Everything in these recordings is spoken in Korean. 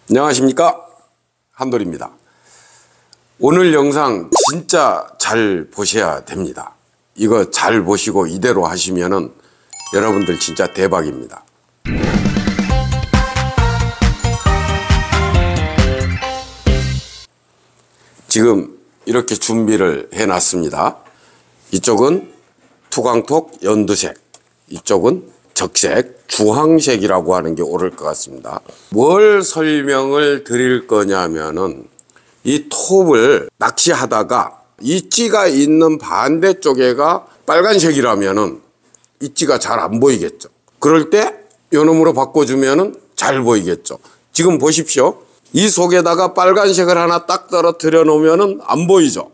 안녕하십니까, 한돌입니다. 오늘 영상 진짜 잘 보셔야 됩니다. 이거 잘 보시고 이대로 하시면은 여러분들 진짜 대박입니다. 지금 이렇게 준비를 해 놨습니다. 이쪽은 투광톡 연두색, 이쪽은 적색, 주황색이라고 하는 게 옳을 것 같습니다. 뭘 설명을 드릴 거냐면은 이 톱을 낚시하다가 이 찌가 있는 반대쪽에가 빨간색이라면은 이 찌가 잘 안 보이겠죠. 그럴 때 요놈으로 바꿔주면은 잘 보이겠죠. 지금 보십시오. 이 속에다가 빨간색을 하나 딱 떨어뜨려 놓으면은 안 보이죠.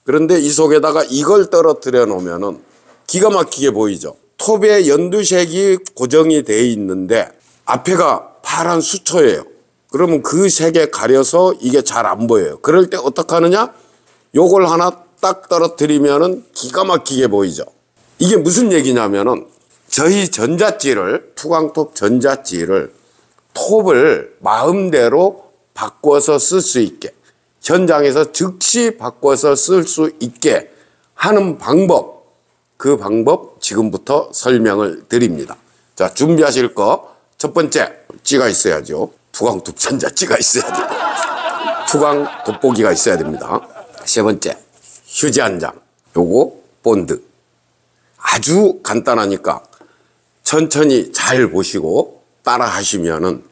그런데 이 속에다가 이걸 떨어뜨려 놓으면은 기가 막히게 보이죠. 톱에 연두색이 고정이 되어 있는데 앞에가 파란 수초예요. 그러면 그 색에 가려서 이게 잘 안 보여요. 그럴 때 어떻게 하느냐? 요걸 하나 딱 떨어뜨리면은 기가 막히게 보이죠. 이게 무슨 얘기냐면은 저희 전자찌를, 투광톱 전자찌를 톱을 마음대로 바꿔서 쓸 수 있게, 현장에서 즉시 바꿔서 쓸 수 있게 하는 방법, 그 방법 지금부터 설명을 드립니다. 자, 준비하실 거 첫 번째, 찌가 있어야죠. 투광톱 전자찌가 있어야 돼요. 투광 돋보기가 있어야 됩니다. 세 번째, 휴지 한 장. 요거 본드. 아주 간단하니까 천천히 잘 보시고 따라 하시면은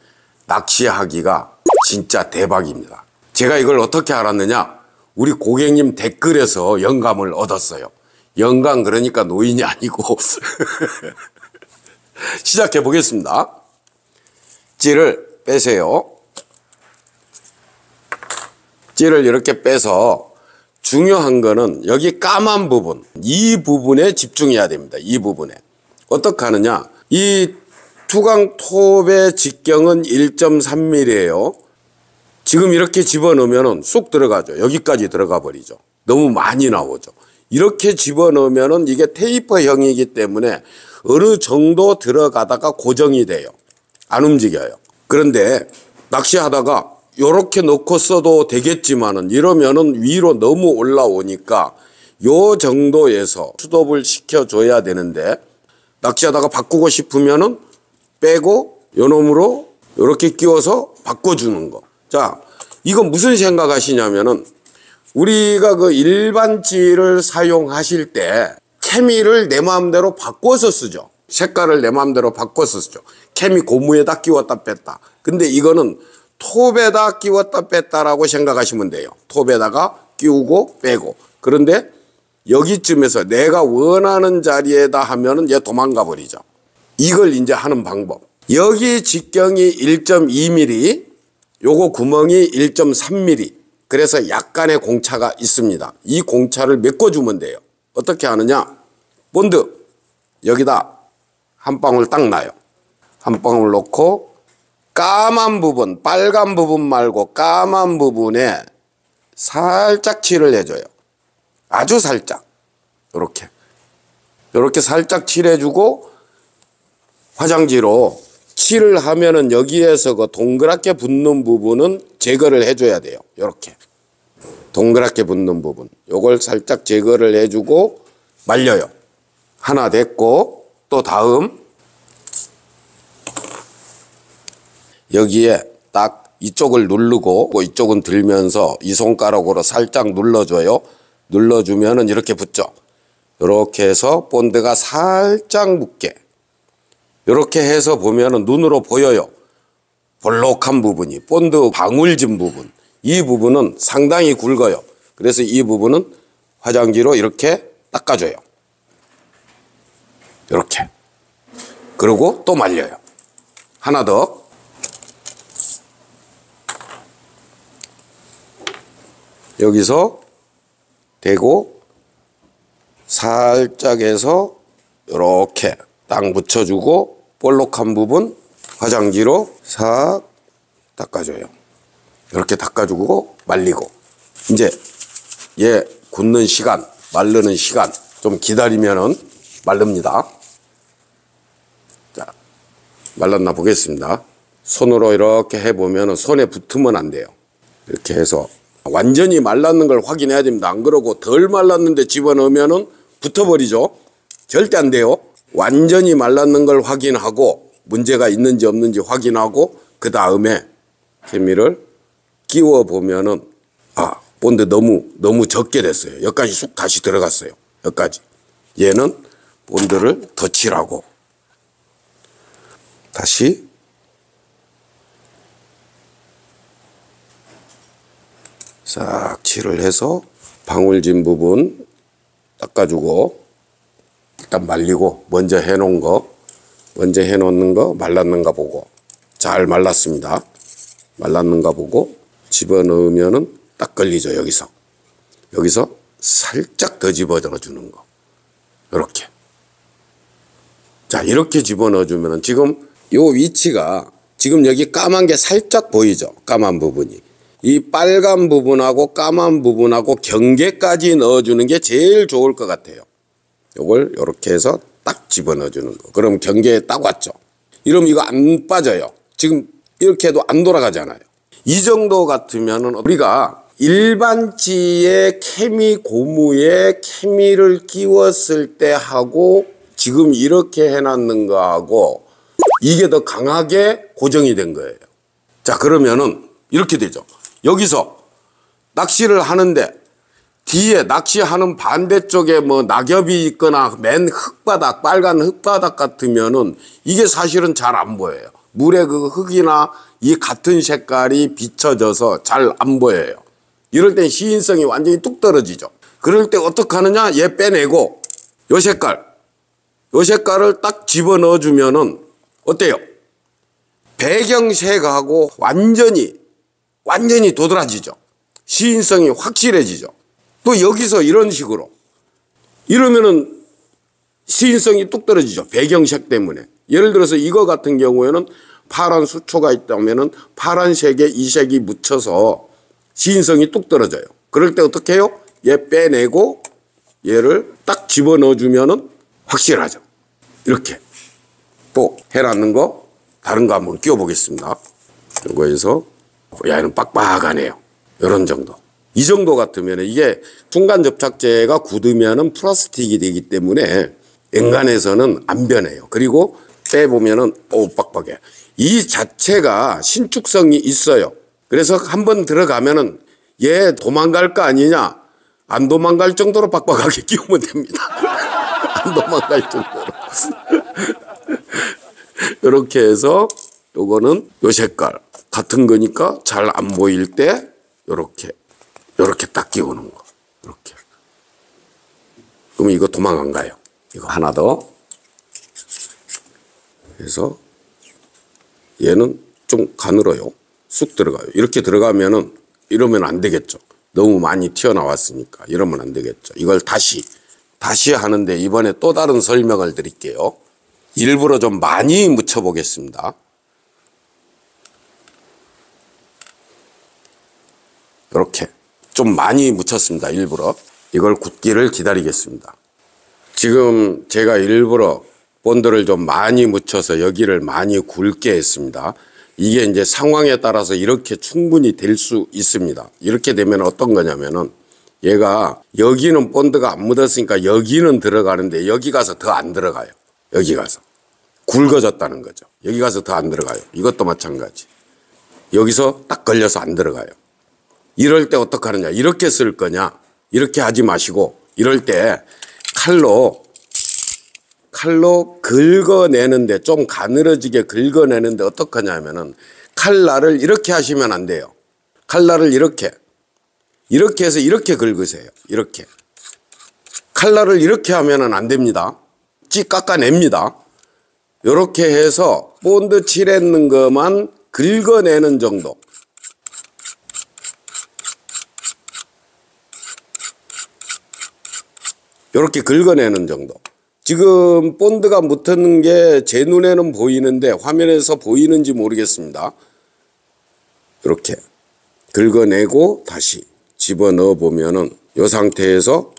낚시하기가 진짜 대박입니다. 제가 이걸 어떻게 알았느냐? 우리 고객님 댓글에서 영감을 얻었어요. 영감 그러니까 노인이 아니고 시작해 보겠습니다. 찌를 빼세요. 찌를 이렇게 빼서 중요한 거는 여기 까만 부분, 이 부분에 집중해야 됩니다. 이 부분에. 어떻게 하느냐? 이 투광톱의 직경은 1.3mm예요. 지금 이렇게 집어넣으면 쑥 들어가죠. 여기까지 들어가 버리죠. 너무 많이 나오죠. 이렇게 집어넣으면 이게 테이퍼형이기 때문에 어느 정도 들어가다가 고정이 돼요. 안 움직여요. 그런데 낚시하다가 요렇게 넣고 써도 되겠지만은 이러면은 위로 너무 올라오니까 요 정도에서 스톱을 시켜줘야 되는데 낚시하다가 바꾸고 싶으면은 빼고 요놈으로 요렇게 끼워서 바꿔주는 거. 자, 이거 무슨 생각하시냐면은 우리가 그 일반 찌를 사용하실 때 케미를 내 마음대로 바꿔서 쓰죠. 색깔을 내 마음대로 바꿔서 쓰죠. 케미 고무에다 끼웠다 뺐다. 근데 이거는 톱에다 끼웠다 뺐다라고 생각하시면 돼요. 톱에다가 끼우고 빼고. 그런데 여기쯤에서 내가 원하는 자리에다 하면은 얘 도망가 버리죠. 이걸 이제 하는 방법. 여기 직경이 1.2mm, 요거 구멍이 1.3mm. 그래서 약간의 공차가 있습니다. 이 공차를 메꿔주면 돼요. 어떻게 하느냐? 본드 여기다 한 방울 딱 놔요. 한 방울 넣고 까만 부분, 빨간 부분 말고 까만 부분에 살짝 칠을 해줘요. 아주 살짝. 요렇게 살짝 칠해주고 화장지로 칠을 하면은 여기에서 그 동그랗게 붙는 부분은 제거를 해줘야 돼요. 요렇게. 동그랗게 붙는 부분. 요걸 살짝 제거를 해주고 말려요. 하나 됐고 또 다음 여기에 딱 이쪽을 누르고 이쪽은 들면서 이 손가락으로 살짝 눌러줘요. 눌러주면은 이렇게 붙죠. 이렇게 해서 본드가 살짝 묻게. 이렇게 해서 보면은 눈으로 보여요. 볼록한 부분이 본드 방울진 부분. 이 부분은 상당히 굵어요. 그래서 이 부분은 화장지로 이렇게 닦아줘요. 이렇게. 그리고 또 말려요. 하나 더. 여기서 대고 살짝 해서 이렇게 딱 묻혀주고 볼록한 부분 화장지로 싹 닦아줘요. 이렇게 닦아주고 말리고. 이제 얘 굳는 시간, 마르는 시간 좀 기다리면은 마릅니다. 자, 말랐나 보겠습니다. 손으로 이렇게 해보면 손에 붙으면 안 돼요. 이렇게 해서 완전히 말랐는 걸 확인해야 됩니다. 안 그러고 덜 말랐는데 집어넣으면 붙어버리죠. 절대 안 돼요. 완전히 말랐는 걸 확인하고 문제가 있는지 없는지 확인하고 그 다음에 케미를 끼워 보면은 본드 너무 적게 됐어요. 여기까지 쑥 다시 들어갔어요. 여기까지. 얘는 본드를 더 칠하고 다시 싹 칠을 해서 방울진 부분 닦아주고 일단 말리고 먼저 해놓은 거 말랐는가 보고 잘 말랐습니다. 말랐는가 보고 집어넣으면은 딱 걸리죠. 여기서 살짝 더 집어넣어 주는 거. 이렇게. 자, 이렇게 집어넣어 주면은 지금 요 위치가 지금 여기 까만 게 살짝 보이죠. 까만 부분이. 이 빨간 부분하고 까만 부분하고 경계까지 넣어주는 게 제일 좋을 것 같아요. 요걸 이렇게 해서 딱 집어넣어주는 거. 그럼 경계에 딱 왔죠. 이러면 이거 안 빠져요. 지금 이렇게 해도 안 돌아가잖아요. 이 정도 같으면 우리가 일반지의 케미 고무에 케미를 끼웠을 때 하고 지금 이렇게 해놨는 거하고 이게 더 강하게 고정이 된 거예요. 자, 그러면은 이렇게 되죠. 여기서 낚시를 하는데 뒤에 낚시하는 반대쪽에 뭐 낙엽이 있거나 맨 흙바닥, 빨간 흙바닥 같으면은 이게 사실은 잘 안 보여요. 물의 그 흙이나 이 같은 색깔이 비춰져서 잘 안 보여요. 이럴 땐 시인성이 완전히 뚝 떨어지죠. 그럴 때 어떻게 하느냐? 얘 빼내고 요 색깔을 딱 집어넣어 주면은 어때요? 배경색하고 완전히 도드라지죠. 시인성이 확실해지죠. 또 여기서 이런 식으로 이러면은 시인성이 뚝 떨어지죠. 배경색 때문에. 예를 들어서 이거 같은 경우에는 파란 수초가 있다면은 파란색에 이 색이 묻혀서 시인성이 뚝 떨어져요. 그럴 때 어떻게 해요? 얘 빼내고 얘를 딱 집어넣어 주면은 확실하죠. 이렇게. 또 해놨는 거 다른 거 한번 끼워 보겠습니다. 이거에서 야, 얘는 빡빡하네요. 이런 정도. 이 정도 같으면 이게 중간 접착제가 굳으면은 플라스틱이 되기 때문에 엔간에서는 안 변해요. 그리고 빼보면은 빡빡해. 이 자체가 신축성이 있어요. 그래서 한번 들어가면은 얘 도망갈 거 아니냐? 안 도망갈 정도로 빡빡하게 끼우면 됩니다. 안 도망갈 정도로. 이렇게 해서 요거는 요 색깔 같은 거니까 잘 안 보일 때 요렇게 딱 끼우는 거. 이렇게. 그럼 이거 도망 안 가요. 이거 하나 더. 그래서 얘는 좀 가늘어요. 쑥 들어가요. 이렇게 들어가면은 이러면 안 되겠죠. 너무 많이 튀어나왔으니까 이러면 안 되겠죠. 이걸 다시 하는데 이번에 또 다른 설명을 드릴게요. 일부러 좀 많이 묻혀 보겠습니다. 이렇게 좀 많이 묻혔습니다. 일부러. 이걸 굳기를 기다리겠습니다. 지금 제가 일부러 본드를 좀 많이 묻혀서 여기를 많이 굵게 했습니다. 이게 이제 상황에 따라서 이렇게 충분히 될 수 있습니다. 이렇게 되면 어떤 거냐면은 얘가 여기는 본드가 안 묻었으니까 여기는 들어가는데 여기 가서 더 안 들어가요. 여기 가서. 굵어졌다는 거죠. 여기 가서 더 안 들어가요. 이것도 마찬가지. 여기서 딱 걸려서 안 들어가요. 이럴 때 어떻게 하느냐. 이렇게 쓸 거냐. 이렇게 하지 마시고 이럴 때 칼로 긁어내는데 좀 가늘어지게 긁어내는데 어떻게 하냐면은 칼날을 이렇게 하시면 안 돼요. 칼날을 이렇게 해서 이렇게 긁으세요. 이렇게. 칼날을 이렇게 하면은 안 됩니다. 찌 깎아냅니다. 이렇게 해서 본드 칠했는 것만 긁어내는 정도. 이렇게 긁어내는 정도. 지금 본드가 묻었는 게 제 눈에는 보이는데 화면에서 보이는지 모르겠습니다. 이렇게 긁어내고 다시 집어넣어 보면은 이 상태에서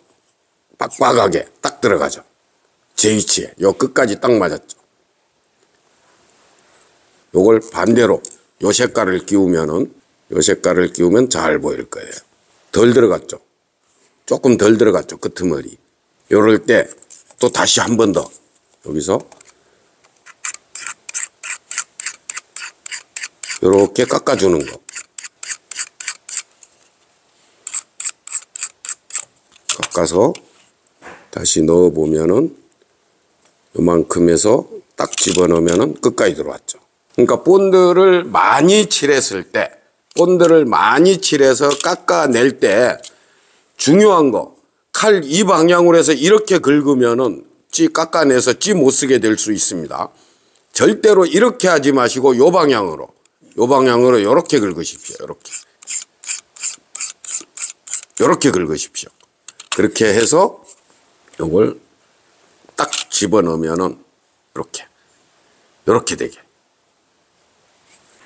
빡빡하게 딱 들어가죠. 제 위치에 요 끝까지 딱 맞았죠. 요걸 반대로 요 색깔을 끼우면은 요 색깔을 끼우면 잘 보일 거예요. 덜 들어갔죠. 조금 덜 들어갔죠. 끄트머리. 요럴 때 또 다시 한 번 더 여기서 요렇게 깎아주는 거. 깎아서 다시 넣어보면은 요만큼에서 딱 집어넣으면은 끝까지 들어왔죠. 그러니까 본드를 많이 칠했을 때, 본드를 많이 칠해서 깎아낼 때 중요한 거, 칼 이 방향으로 해서 이렇게 긁으면은 찌 깎아내서 찌 못 쓰게 될 수 있습니다. 절대로 이렇게 하지 마시고 요 방향으로 요렇게 긁으십시오. 요렇게 긁으십시오. 그렇게 해서 요걸 딱 집어넣으면은 요렇게 되게.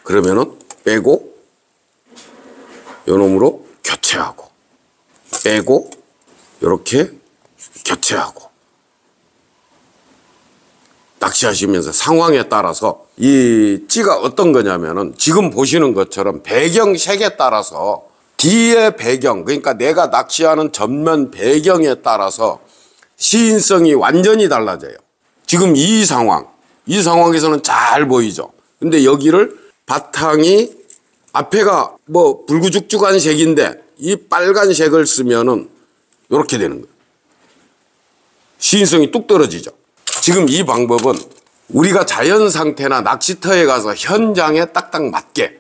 그러면은 빼고 요놈으로 교체하고 빼고 요렇게 교체하고 낚시하시면서 상황에 따라서 이 찌가 어떤 거냐면은 지금 보시는 것처럼 배경색에 따라서 뒤의 배경, 그러니까 내가 낚시하는 전면 배경에 따라서 시인성이 완전히 달라져요. 지금 이 상황에서는 잘 보이죠. 근데 여기를 바탕이 앞에가 뭐 불구죽죽한 색인데 이 빨간색을 쓰면은 이렇게 되는 거예요. 시인성이 뚝 떨어지죠. 지금 이 방법은 우리가 자연 상태나 낚시터에 가서 현장에 딱딱 맞게,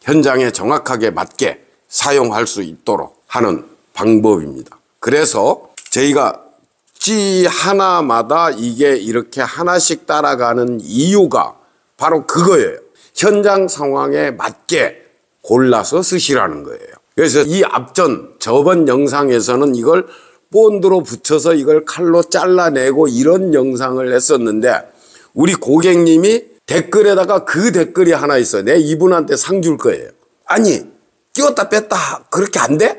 현장에 정확하게 맞게 사용할 수 있도록 하는 방법입니다. 그래서 저희가 찌 하나마다 이게 이렇게 하나씩 따라가는 이유가 바로 그거예요. 현장 상황에 맞게 골라서 쓰시라는 거예요. 그래서 이 저번 영상에서는 이걸 본드로 붙여서 이걸 칼로 잘라내고 이런 영상을 했었는데 우리 고객님이 댓글에다가 그 댓글이 하나 있어요. 내 이분한테 상 줄 거예요. 아니 끼웠다 뺐다 그렇게 안 돼?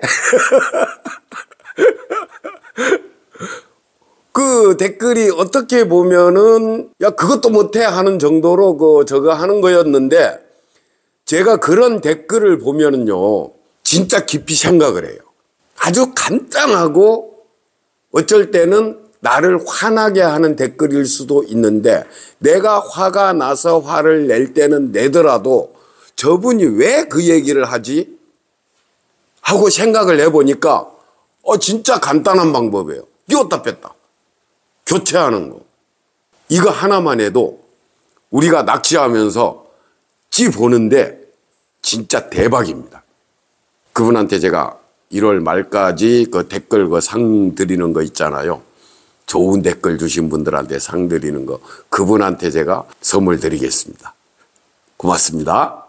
그 댓글이 어떻게 보면은 야 그것도 못해 하는 정도로 저거 하는 거였는데 제가 그런 댓글을 보면은요 진짜 깊이 생각을 해요. 아주 간단하고 어쩔 때는 나를 화나게 하는 댓글일 수도 있는데 내가 화가 나서 화를 낼 때는 내더라도 저분이 왜 그 얘기를 하지? 하고 생각을 해보니까 진짜 간단한 방법이에요. 끼웠다 뺐다 교체하는 거. 이거 하나만 해도 우리가 낚시하면서 찌 보는데 진짜 대박입니다. 그분한테 제가 1월 말까지 그 댓글 그 상 드리는 거 있잖아요. 좋은 댓글 주신 분들한테 상 드리는 거 그분한테 제가 선물 드리겠습니다. 고맙습니다.